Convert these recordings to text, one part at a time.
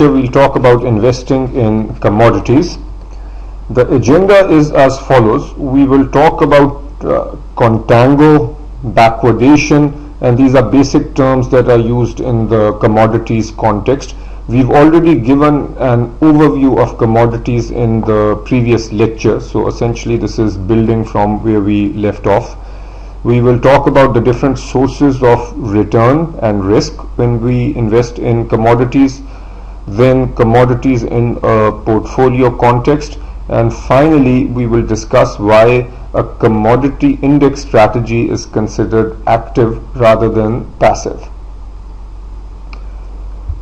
We'll talk about investing in commodities. The agenda is as follows. We will talk about contango, backwardation, and these are basic terms that are used in the commodities context. We've already given an overview of commodities in the previous lecture, so essentially this is building from where we left off. We will talk about the different sources of return and risk when we invest in commodities, then commodities in a portfolio context, and finally we will discuss why a commodity index strategy is considered active rather than passive.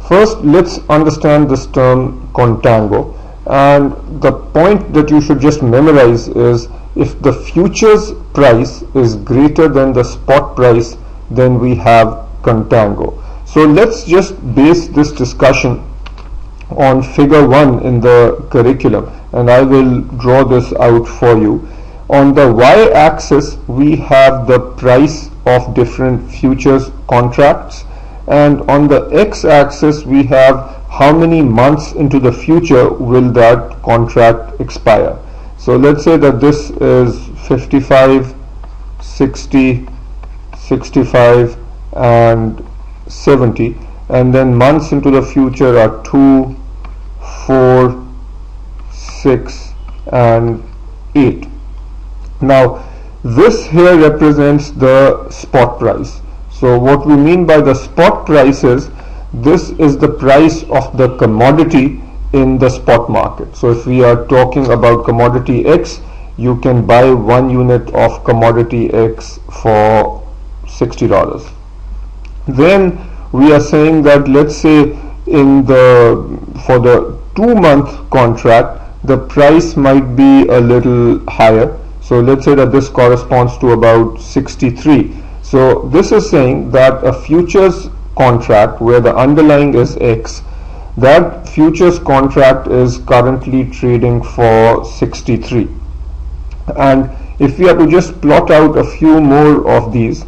First, let's understand this term contango, and the point that you should just memorize is if the futures price is greater than the spot price, then we have contango. So let's just base this discussion on figure 1 in the curriculum, and I will draw this out for you. On the y-axis we have the price of different futures contracts, and on the x-axis we have how many months into the future will that contract expire. So let's say that this is 55, 60, 65 and 70, and then months into the future are 2, 4, 6 and 8. Now this here represents the spot price. So what we mean by the spot price is this is the price of the commodity in the spot market. So if we are talking about commodity X, you can buy 1 unit of commodity X for $60. Then we are saying that, let's say for the 2-month contract the price might be a little higher. So let's say that this corresponds to about 63. So this is saying that a futures contract where the underlying is X, that futures contract is currently trading for 63. And if we are to just plot out a few more of these,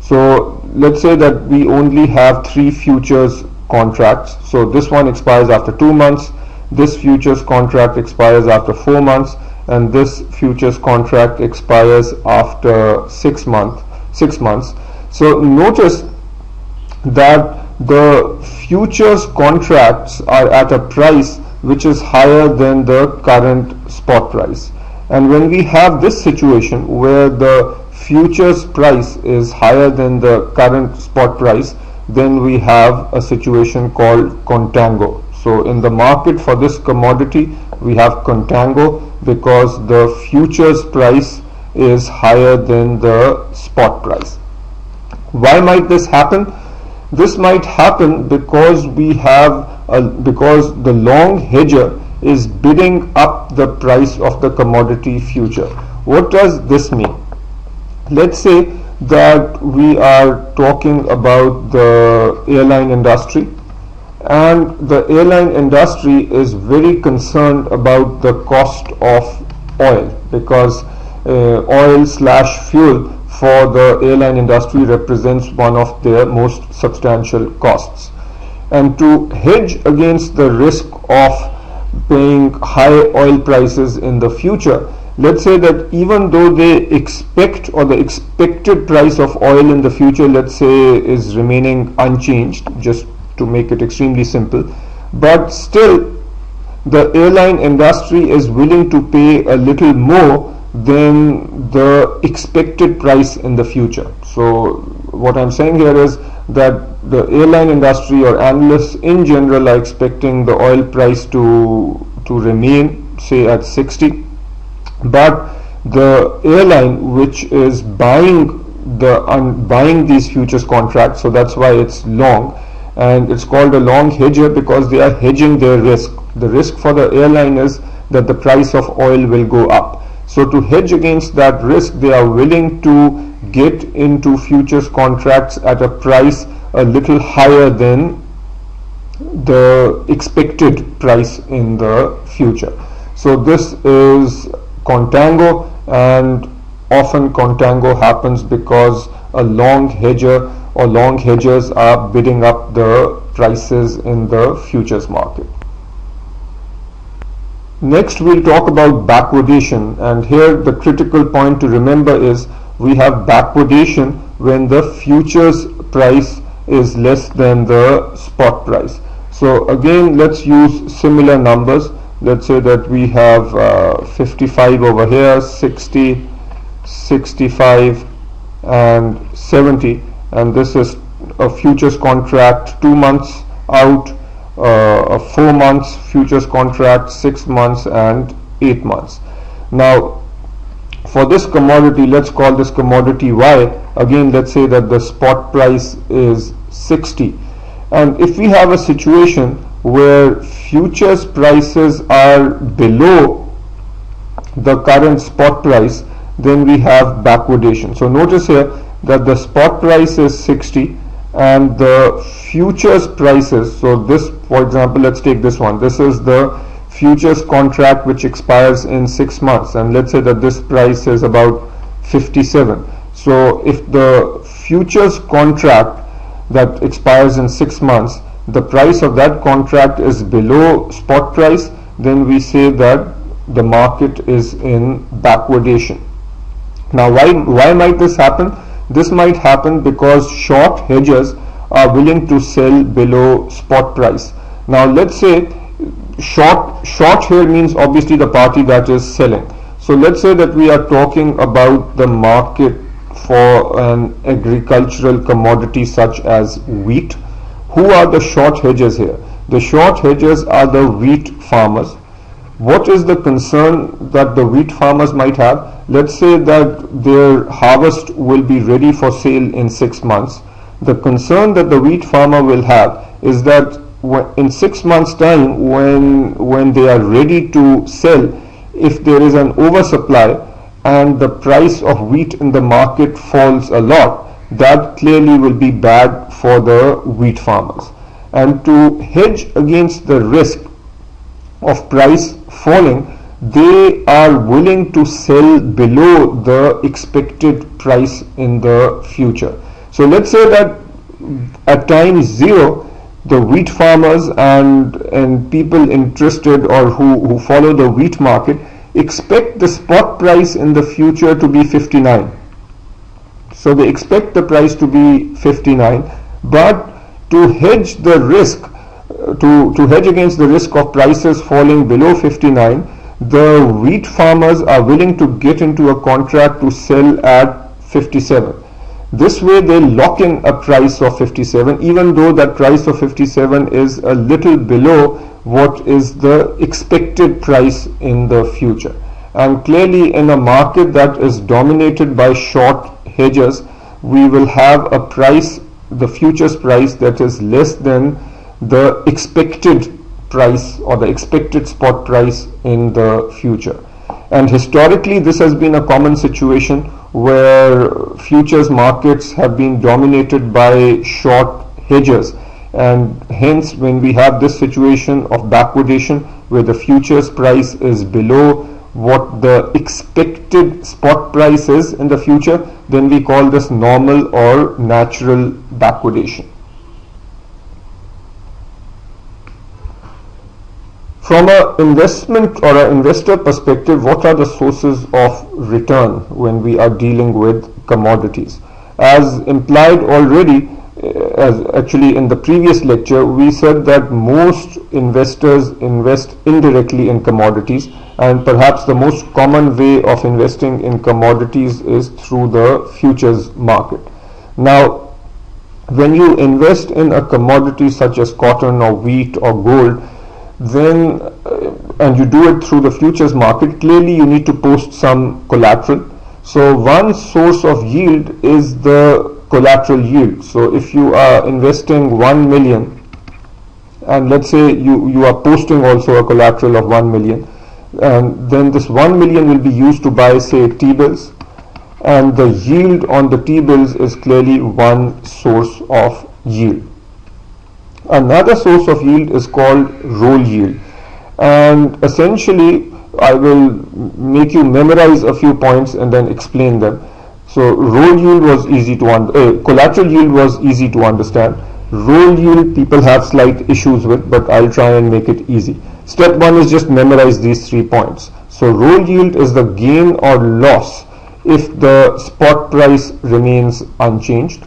so let's say that we only have 3 futures contracts. So this one expires after 2 months, this futures contract expires after 4 months, and this futures contract expires after 6 months. So notice that the futures contracts are at a price which is higher than the current spot price. And when we have this situation where the futures price is higher than the current spot price, then we have a situation called contango. So in the market for this commodity we have contango because the futures price is higher than the spot price. Why might this happen? This might happen because because the long hedger is bidding up the price of the commodity future. What does this mean? Let's say that we are talking about the airline industry, and the airline industry is very concerned about the cost of oil because oil/fuel for the airline industry represents one of their most substantial costs. And to hedge against the risk of paying high oil prices in the future, let's say that even though they expect, or the expected price of oil in the future, let's say, is remaining unchanged, just to make it extremely simple, but still the airline industry is willing to pay a little more than the expected price in the future. So what I'm saying here is that the airline industry or analysts in general are expecting the oil price to remain, say, at 60, but the airline which is buying these futures contracts, so that's why it's long, and it's called a long hedger because they are hedging their risk. The risk for the airline is that the price of oil will go up. So to hedge against that risk, they are willing to get into futures contracts at a price a little higher than the expected price in the future. So this is contango, and often contango happens because a long hedger or long hedgers are bidding up the prices in the futures market. Next we'll talk about backwardation, and here the critical point to remember is we have backwardation when the futures price is less than the spot price. So again, let's use similar numbers. Let's say that we have 55 over here, 60, 65 and 70, and this is a futures contract 2 months out, a 4 months futures contract, 6 months and 8 months. Now for this commodity, let's call this commodity Y. Again, let's say that the spot price is 60, and if we have a situation where futures prices are below the current spot price, then we have backwardation. So notice here that the spot price is 60 and the futures prices, so this, for example, let's take this one, this is the futures contract which expires in 6 months, and let's say that this price is about 57. So if the futures contract that expires in 6 months, the price of that contract is below spot price, then we say that the market is in backwardation. Now why might this happen? This might happen because short hedgers are willing to sell below spot price. Now let's say short here means obviously the party that is selling. So let's say that we are talking about the market for an agricultural commodity such as wheat. Who are the short hedgers here? The short hedgers are the wheat farmers. What is the concern that the wheat farmers might have? Let's say that their harvest will be ready for sale in 6 months. The concern that the wheat farmer will have is that in 6 months time, when they are ready to sell, if there is an oversupply and the price of wheat in the market falls a lot, that clearly will be bad for the wheat farmers. And to hedge against the risk of price falling, they are willing to sell below the expected price in the future. So let's say that at time 0, the wheat farmers and people interested or who follow the wheat market expect the spot price in the future to be 59. So they expect the price to be 59, but to hedge the risk, to hedge against the risk of prices falling below 59, the wheat farmers are willing to get into a contract to sell at 57. This way they lock in a price of 57, even though that price of 57 is a little below what is the expected price in the future. And clearly in a market that is dominated by short hedgers, we will have a price, the futures price, that is less than the expected price or the expected spot price in the future. And historically this has been a common situation where futures markets have been dominated by short hedgers, and hence when we have this situation of backwardation where the futures price is below what the expected spot price is in the future, then we call this normal or natural backwardation. From an investment or an investor perspective, what are the sources of return when we are dealing with commodities? As implied already, as actually in the previous lecture, we said that most investors invest indirectly in commodities, and perhaps the most common way of investing in commodities is through the futures market. Now, when you invest in a commodity such as cotton or wheat or gold, then and you do it through the futures market, clearly you need to post some collateral. So one source of yield is the collateral yield. So if you are investing 1 million, and let's say you are posting also a collateral of 1 million, and then this 1 million will be used to buy, say, T-bills, and the yield on the T-bills is clearly one source of yield. Another source of yield is called roll yield, and essentially I will make you memorize a few points and then explain them. So roll yield was easy to collateral yield was easy to understand. Roll yield people have slight issues with, but I'll try and make it easy. Step 1 is just memorize these 3 points. So roll yield is the gain or loss if the spot price remains unchanged,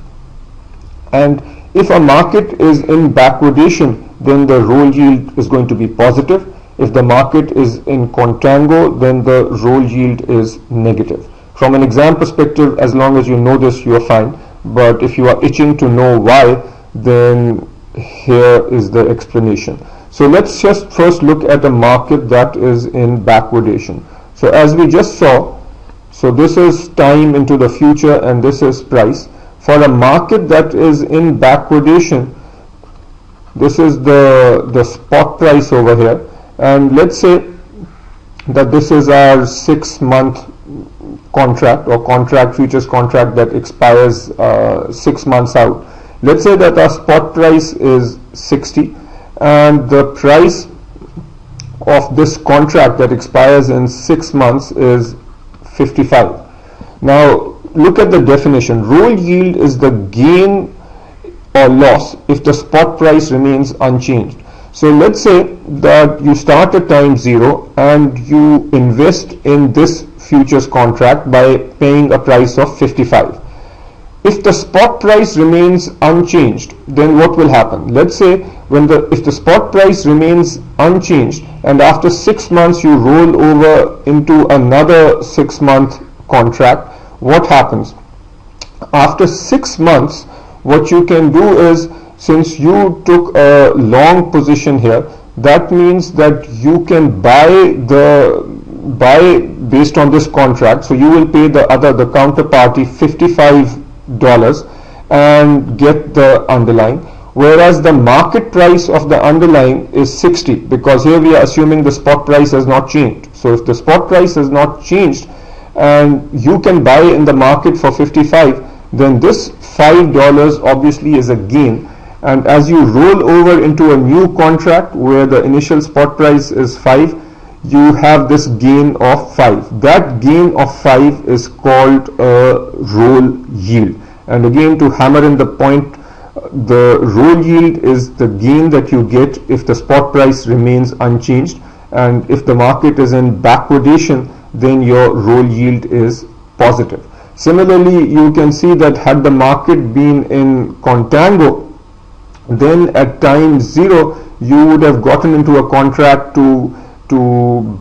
and if a market is in backwardation, then the roll yield is going to be positive. If the market is in contango, then the roll yield is negative. From an exam perspective, as long as you know this, you are fine. But if you are itching to know why, then here is the explanation. So let's just first look at a market that is in backwardation. So as we just saw, so this is time into the future and this is price. For a market that is in backwardation, this is the spot price over here, and let's say that this is our 6-month contract or futures contract that expires 6 months out. Let's say that our spot price is 60 and the price of this contract that expires in 6 months is 55. Now look at the definition. Roll yield is the gain or loss if the spot price remains unchanged. So let's say that you start at time 0 and you invest in this futures contract by paying a price of 55. If the spot price remains unchanged, then what will happen? Let's say if the spot price remains unchanged and after 6 months you roll over into another 6-month contract, what happens? After 6 months, what you can do is, since you took a long position here, that means that you can buy based on this contract. So you will pay the counterparty $55 and get the underlying, whereas the market price of the underlying is 60, because here we are assuming the spot price has not changed. So if the spot price has not changed and you can buy in the market for 55, then this $5 obviously is a gain. And as you roll over into a new contract where the initial spot price is 5, you have this gain of 5. That gain of 5 is called a roll yield. And again, to hammer in the point, the roll yield is the gain that you get if the spot price remains unchanged, and if the market is in backwardation, then your roll yield is positive. Similarly, you can see that had the market been in contango, then at time 0 you would have gotten into a contract to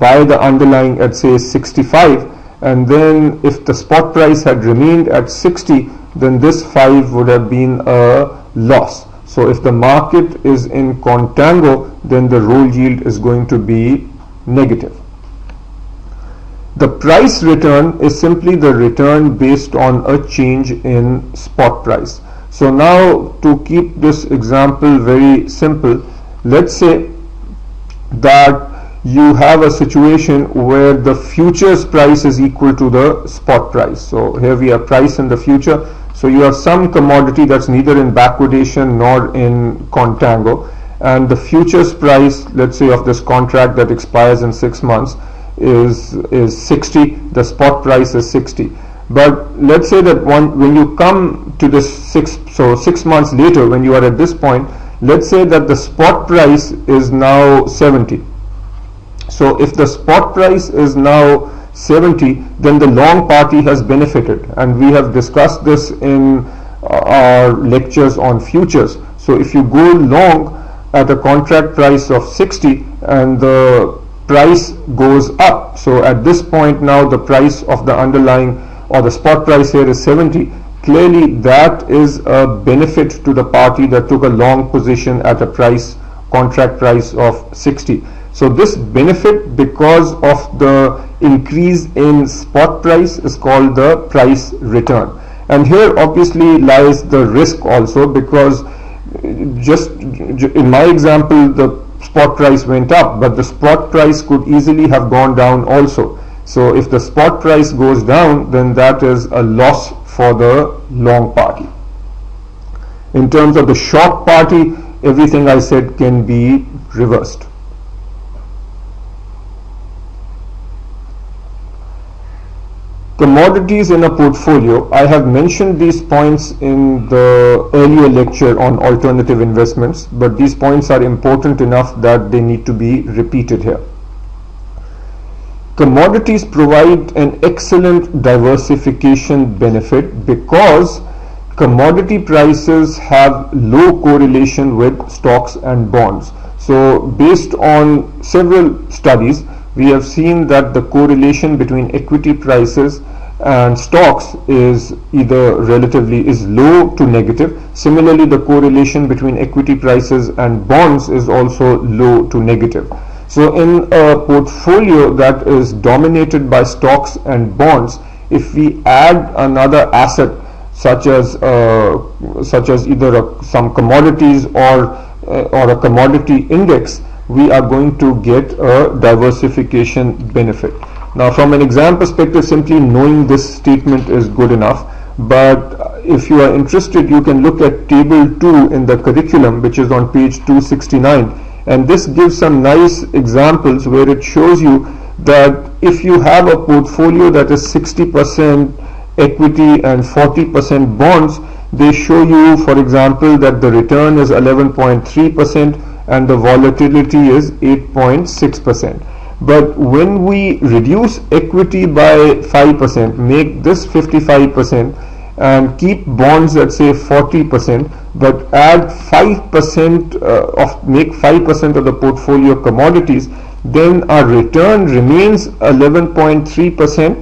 buy the underlying at say 65, and then if the spot price had remained at 60, then this 5 would have been a loss. So if the market is in contango, then the roll yield is going to be negative. The price return is simply the return based on a change in spot price. So now, to keep this example very simple, let's say that you have a situation where the futures price is equal to the spot price. So here we have price in the future. So you have some commodity that's neither in backwardation nor in contango, and the futures price, let's say, of this contract that expires in 6 months is 60. The spot price is 60. But let's say that when you come to this 6 months later, when you are at this point, let's say that the spot price is now 70. So if the spot price is now 70, then the long party has benefited, and we have discussed this in our lectures on futures. So if you go long at a contract price of 60 and the price goes up, so at this point now the price of the underlying or the spot price here is 70, clearly that is a benefit to the party that took a long position at a contract price of 60. So this benefit because of the increase in spot price is called the price return. And here obviously lies the risk also, because just in my example the spot price went up, but the spot price could easily have gone down also. So if the spot price goes down, then that is a loss for the long party. In terms of the short party, everything I said can be reversed. Commodities in a portfolio, I have mentioned these points in the earlier lecture on alternative investments, but these points are important enough that they need to be repeated here. Commodities provide an excellent diversification benefit because commodity prices have low correlation with stocks and bonds. So based on several studies, we have seen that the correlation between equity prices and stocks is either relatively is low to negative. Similarly, the correlation between equity prices and bonds is also low to negative. So in a portfolio that is dominated by stocks and bonds, if we add another asset such as either some commodities or a commodity index, we are going to get a diversification benefit. Now, from an exam perspective, simply knowing this statement is good enough, but if you are interested, you can look at table 2 in the curriculum, which is on page 269, and this gives some nice examples where it shows you that if you have a portfolio that is 60% equity and 40% bonds, they show you, for example, that the return is 11.3% and the volatility is 8.6%. But when we reduce equity by 5%, make this 55%, and keep bonds at say 40%, but add 5% make 5% of the portfolio commodities, then our return remains 11.3%,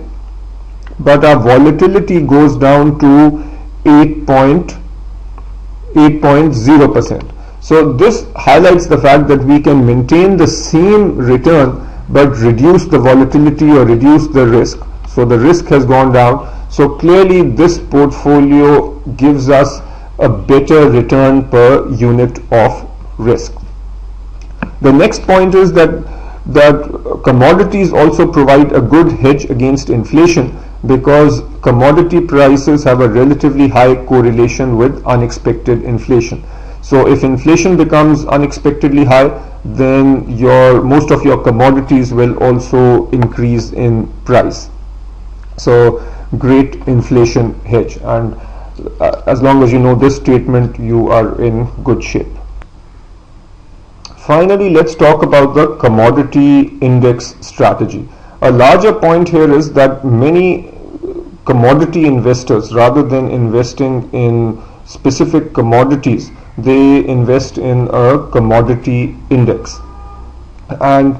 but our volatility goes down to 8.0%. So this highlights the fact that we can maintain the same return but reduce the volatility or reduce the risk. So the risk has gone down. So clearly this portfolio gives us a better return per unit of risk. The next point is that commodities also provide a good hedge against inflation because commodity prices have a relatively high correlation with unexpected inflation. So if inflation becomes unexpectedly high, then most of your commodities will also increase in price. So great inflation hedge, and as long as you know this statement, you are in good shape. Finally, let's talk about the commodity index strategy. A larger point here is that many commodity investors, rather than investing in specific commodities, they invest in a commodity index. And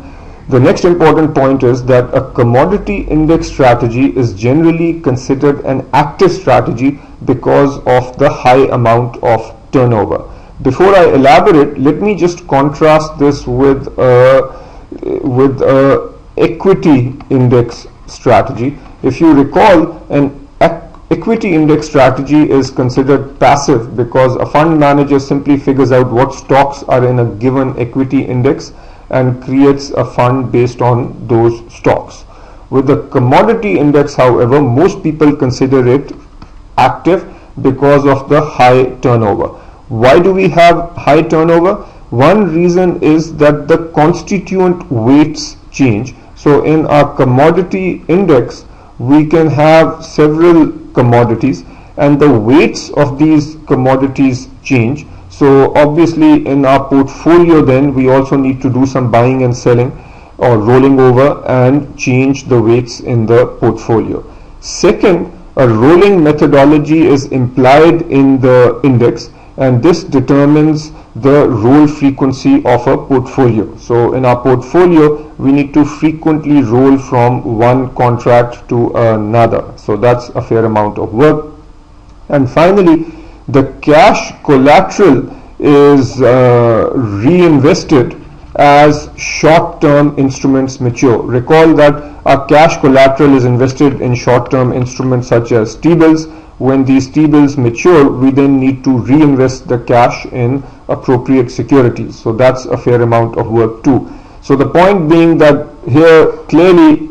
the next important point is that a commodity index strategy is generally considered an active strategy because of the high amount of turnover. Before I elaborate, let me just contrast this with a equity index strategy. If you recall, an equity index strategy is considered passive because a fund manager simply figures out what stocks are in a given equity index and creates a fund based on those stocks. With the commodity index, however, most people consider it active because of the high turnover. Why do we have high turnover? One reason is that the constituent weights change. So in our commodity index, we can have several commodities and the weights of these commodities change. So obviously in our portfolio then we also need to do some buying and selling or rolling over and change the weights in the portfolio. Second, a rolling methodology is implied in the index, and this determines the roll frequency of a portfolio. So in our portfolio we need to frequently roll from one contract to another. So that's a fair amount of work. And finally, the cash collateral is reinvested as short-term instruments mature. Recall that our cash collateral is invested in short-term instruments such as T-bills. When these T-bills mature, we then need to reinvest the cash in appropriate securities. So that's a fair amount of work too. So the point being that here clearly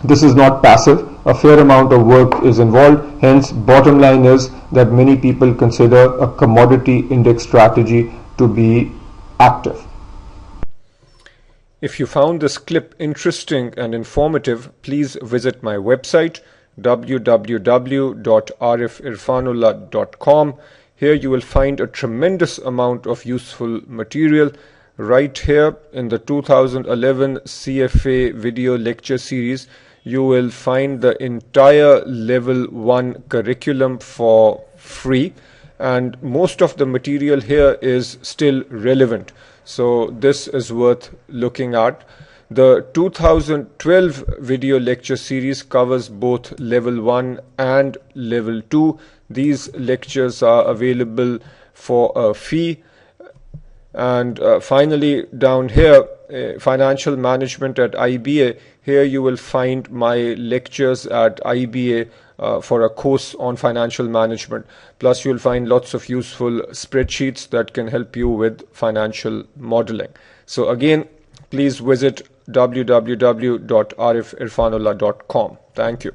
this is not passive. A fair amount of work is involved. Hence, bottom line is that many people consider a commodity index strategy to be active. If you found this clip interesting and informative, please visit my website www.arifirfanullah.com. Here you will find a tremendous amount of useful material. Right here in the 2011 CFA video lecture series, you will find the entire level 1 curriculum for free, and most of the material here is still relevant, so this is worth looking at. The 2012 video lecture series covers both level 1 and level 2. These lectures are available for a fee. And finally, down here, financial management at IBA. Here you will find my lectures at IBA for a course on financial management. Plus you'll find lots of useful spreadsheets that can help you with financial modeling. So again, please visit www.arifirfanullah.com. Thank you.